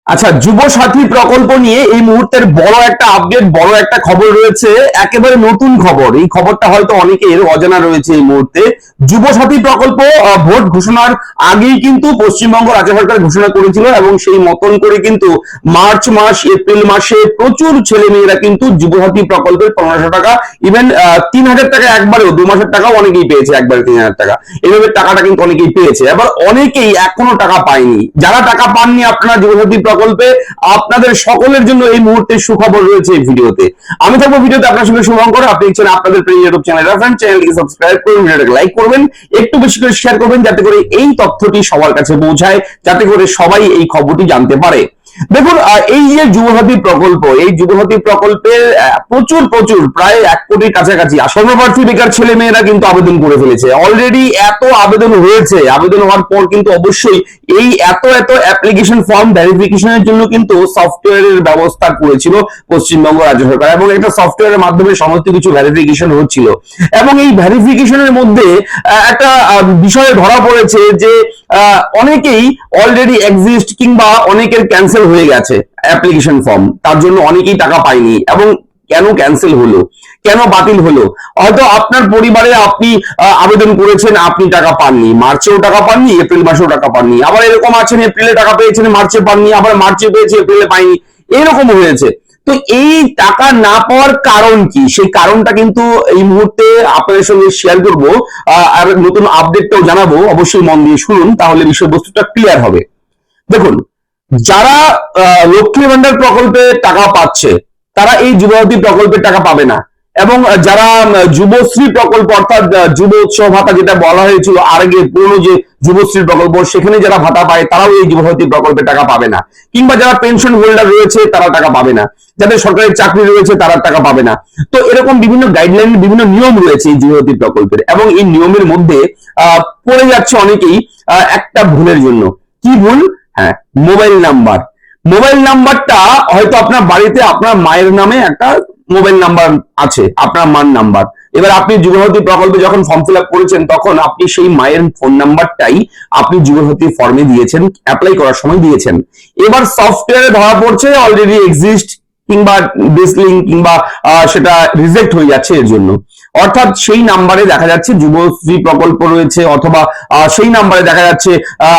আচ্ছা, যুব সাথী প্রকল্প নিয়ে এই মুহূর্তের বড় একটা আপডেট, বড় একটা খবর রয়েছে, একেবারে নতুন খবর। এই খবরটা হয়তো অনেকের অজানা রয়েছে এই মুহূর্তে। যুব সাথী প্রকল্প ভোট ঘোষণার আগেই কিন্তু পশ্চিমবঙ্গ রাজ্য সরকার ঘোষণা করেছিল এবং সেই মতন করে কিন্তু মার্চ মাস, এপ্রিল মাসে প্রচুর ছেলে মেয়েরা কিন্তু যুব সাথী প্রকল্পের 1500 টাকা, ইভেন 3000 টাকা একবারেও, 2 মাসের টাকাও অনেকেই পেয়েছে, একবারে 3000 টাকা এইভাবে টাকাটা কিন্তু অনেকেই পেয়েছে। আবার অনেকেই এখনো টাকা পায়নি। যারা টাকা পাননি আপনারা যুব সাথী প্রকল্পে, আপনাদের সকলের জন্য এই মুহূর্তে সুখবর রয়েছে এই ভিডিওতে। আমি থাকবো ভিডিওতে আপনার সঙ্গে শুভঙ্কর। আপনি দেখছেন আপনাদের প্রিয় ইউটিউব চ্যানেল রেফারেন্স, চ্যানেলটিকে সাবস্ক্রাইব করুন, ভিডিওটাকে লাইক করবেন, একটু বেশি করে শেয়ার করবেন যাতে করে এই তথ্যটি সবার কাছে পৌঁছায়, যাতে করে সবাই এই খবরটি জানতে পারে। দেখুন, এই যে যুবসাথী প্রকল্প, এই যুবসাথী প্রকল্পের প্রচুর প্রচুর প্রায় 1 কোটির কাছাকাছি আশানুপ্রার্থী বেকার ছেলে মেয়েরা কিন্তু আবেদন করে ফেলেছে। অলরেডি এত আবেদন হয়েছে, আবেদন হওয়ার পর কিন্তু অবশ্যই এই এত এত অ্যাপ্লিকেশন ফর্ম ভেরিফিকেশনের জন্য কিন্তু সফটওয়্যারের ব্যবস্থা করেছিল পশ্চিমবঙ্গ রাজ্য সরকার, এবং একটা সফটওয়্যারের মাধ্যমে সমস্ত কিছু ভেরিফিকেশন হচ্ছিল। এবং এই ভেরিফিকেশনের মধ্যে একটা বিষয়ে ধরা পড়েছে যে অনেকেই অলরেডি এক্সিস্ট কিংবা অনেকের ক্যান্সেল হয়ে গেছে অ্যাপ্লিকেশন ফর্ম, তার জন্য অনেকেই টাকা পায়নি। এবং কেন ক্যান্সেল হলো, কেন বাতিল হলো? হয়তো আপনার পরিবারে আপনি আবেদন করেছেন, আপনি টাকা পাননি, মার্চেও টাকা পাননি, এপ্রিল মাসেও টাকা পাননি। আবার এরকম আছেন এপ্রিলে টাকা পেয়েছেন, মার্চে পাননি, আবার মার্চে পেয়েছে, এপ্রিলে পাইনি, এরকম হয়েছে। তো এই টাকা না পাওয়ার কারণ কি, সেই কারণটা কিন্তু এই মুহূর্তে আপনাদের সঙ্গে শেয়ার করবো, আর নতুন আপডেটটাও জানাবো। অবশ্যই মন দিয়ে শুনুন, তাহলে বিষয়বস্তুটা ক্লিয়ার হবে। দেখুন, যারা লক্ষ্মী ভান্ডার প্রকল্পে টাকা পাচ্ছে তারা এই যুবসাথী প্রকল্পের টাকা পাবে না। এবং যারা যুবশ্রী প্রকল্প অর্থাৎ যুব উৎসব ভাতা যেটা বলা হয়েছিল আগে, পুরনো যে যুবশ্রী প্রকল্প, সেখানে যারা ভাতা পায় তারাও এই যুবসাথী প্রকল্পের টাকা পাবে না। কিংবা যারা পেনশন হোল্ডার রয়েছে তারা টাকা পাবে না, যাদের সরকারি চাকরি রয়েছে তারা টাকা পাবে না। তো এরকম বিভিন্ন গাইডলাইন, বিভিন্ন নিয়ম রয়েছে এই যুবসাথী প্রকল্পের, এবং এই নিয়মের মধ্যে পড়ে যাচ্ছে অনেকেই একটা ভুলের জন্য। কি ভুল? হ্যাঁ, মোবাইল নাম্বার। মোবাইল নাম্বারটা হয়তো আপনার বাড়িতে আপনার মায়ের নামে একটা মোবাইল নাম্বার আছে, আপনার মার নাম্বার। এবার আপনি যুবসাথী প্রকল্পে যখন ফর্ম ফিল আপ করেছেন তখন আপনি সেই মায়ের ফোন নাম্বারটাই আপনি যুবসাথী ফর্মে দিয়েছেন, অ্যাপ্লাই করার সময় দিয়েছেন। এবার সফটওয়্যারে ধরা পড়ছে অলরেডি এক্সিস্ট কিংবা ডিসলিং কিংবা সেটা রিজেক্ট হয়ে যাচ্ছে এর জন্য। অর্থাৎ সেই নাম্বারে দেখা যাচ্ছে যুবশ্রী প্রকল্প রয়েছে, অথবা সেই নাম্বারে দেখা যাচ্ছে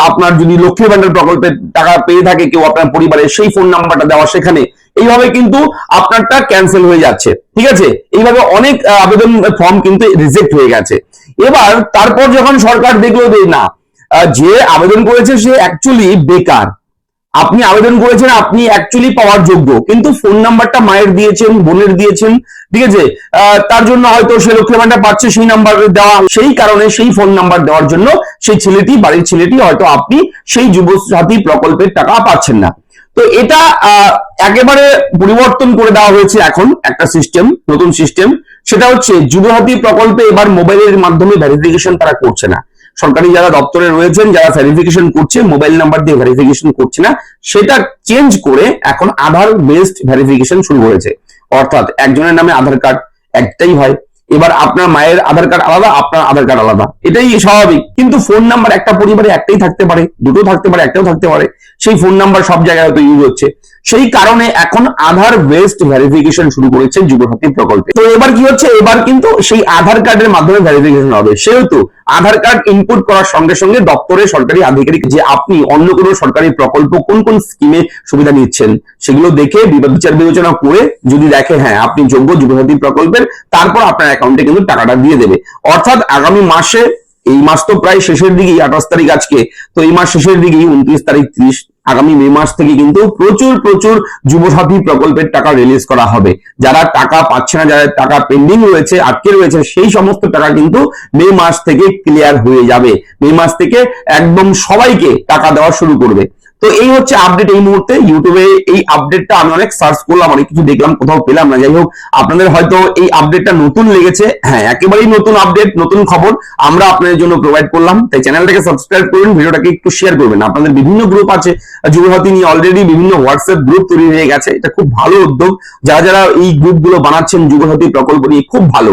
আপনার যদি লক্ষ্মী ভান্ডার প্রকল্পের টাকা পেয়ে থাকে কেউ আপনার পরিবারে, সেই ফোন নাম্বারটা দেওয়া সেখানে, এইভাবে কিন্তু আপনারটা ক্যান্সেল হয়ে যাচ্ছে। ঠিক আছে, এইভাবে অনেক আবেদন ফর্ম কিন্তু রিজেক্ট হয়ে গেছে। এবার তারপর যখন সরকার দেখলো যে না, যে আবেদন করেছে সে অ্যাকচুয়ালি বেকার, আপনি আবেদন করেছেন, আপনি অ্যাকচুয়ালি পাওয়ার যোগ্য, কিন্তু ফোন নাম্বারটা মায়ের দিয়েছেন, বোনের দিয়েছেন, ঠিক আছে, তার জন্য হয়তো সে লক্ষ্মী ভান্ডার পাচ্ছে, সেই নাম্বার দেওয়া, সেই কারণে সেই ফোন নাম্বার দেওয়ার জন্য সেই ছেলেটি, বাড়ির ছেলেটি, হয়তো আপনি সেই যুব সাথী প্রকল্পের টাকা পাচ্ছেন না। তো এটা একেবারে পরিবর্তন করে দেওয়া হয়েছে এখন একটা সিস্টেম, নতুন সিস্টেম। সেটা হচ্ছে যুবসাথী প্রকল্পে এবার মোবাইলের মাধ্যমে ভেরিফিকেশন তারা করছে না। সরকারি যারা দপ্তরে রয়েছেন, যারা ভেরিফিকেশন করছে, মোবাইল নাম্বার দিয়ে ভেরিফিকেশন করছে না, সেটা চেঞ্জ করে এখন আধার বেসড ভেরিফিকেশন শুরু করেছে। অর্থাৎ একজনের নামে আধার কার্ড একটাই হয়, এবার আপনার মায়ের আধার কার্ড আলাদা, আপনার আধার কার্ড আলাদা, এটাই স্বাভাবিক। কিন্তু ফোন নাম্বার একটা পরিবারে একটাই থাকতে পারে, দুটো থাকতে পারে, একটাও থাকতে পারে, সেই ফোন নাম্বার সব জায়গায় হয়তো ইউজ হচ্ছে। সেই কারণে এখন আধার বেসড ভেরিফিকেশন শুরু করেছে যুবসাথী প্রকল্পে। তো এবার কি হচ্ছে, এবার কিন্তু সেই আধার কার্ডের মাধ্যমে ভেরিফিকেশন হবে। সেহেতু আধার কার্ড ইনপুট করার সঙ্গে সঙ্গে দপ্তরে সরকারি আধিকারিক যে আপনি অন্য কোনো সরকারি প্রকল্প কোন কোন স্কিমে সুবিধা নিচ্ছেন সেগুলো দেখে বিচার বিবেচনা করে যদি দেখে হ্যাঁ আপনি যোগ্য যুবসাথী প্রকল্পের, তারপর আপনার অ্যাকাউন্টে কিন্তু টাকাটা দিয়ে দেবে। অর্থাৎ আগামী মাসে, এই মাস তো প্রায় শেষের দিকেই, 28 তারিখ আজকে, তো এই মাস শেষের দিকেই 29 তারিখ, 30, আগামী মে মাস থেকে কিন্তু প্রচুর প্রচুর যুবসাথী প্রকল্পের টাকা রিলিজ করা হবে। যারা টাকা পাচ্ছে না, যারা টাকা পেন্ডিং রয়েছে, আটকে রয়েছে, সেই সমস্ত টাকা কিন্তু মে মাস থেকে ক্লিয়ার হয়ে যাবে। মে মাস থেকে একদম সবাইকে টাকা দেওয়া শুরু করবে। তো এই হচ্ছে আপডেট এই মুহূর্তে। ইউটিউবে এই আপডেটটা আমি অনেক সার্চ করলাম, অনেক কিছু দেখলাম, কোথাও পেলাম না। যাই হোক, আপনাদের হয়তো এই আপডেটটা নতুন লেগেছে। হ্যাঁ, একেবারেই নতুন আপডেট, নতুন খবর আমরা আপনাদের জন্য প্রোভাইড করলাম। তাই চ্যানেলটাকে সাবস্ক্রাইব করুন, ভিডিওটাকে একটু শেয়ার করবেন। আপনাদের বিভিন্ন গ্রুপ আছে যুবসাথী নিয়ে, অলরেডি বিভিন্ন হোয়াটসঅ্যাপ গ্রুপ তৈরি হয়ে গেছে, এটা খুব ভালো উদ্যোগ। যারা যারা এই গ্রুপগুলো বানাচ্ছেন যুবসাথী প্রকল্প নিয়ে, খুব ভালো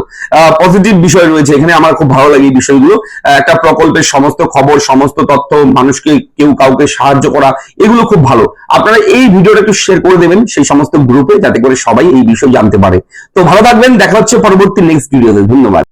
পজিটিভ বিষয় রয়েছে এখানে। আমার খুব ভালো লাগে এই বিষয়গুলো। একটা প্রকল্পের সমস্ত খবর, সমস্ত তথ্য, মানুষকে কেউ কাউকে সাহায্য করা, এগুলো খুব ভালো। আপনারা এই ভিডিওটা একটু শেয়ার করে দেবেন সেই সমস্ত গ্রুপে, যাতে করে সবাই এই বিষয় জানতে পারে। তো ভালো থাকবেন, দেখা হচ্ছে পরবর্তী নেক্সট ভিডিওতে। ধন্যবাদ।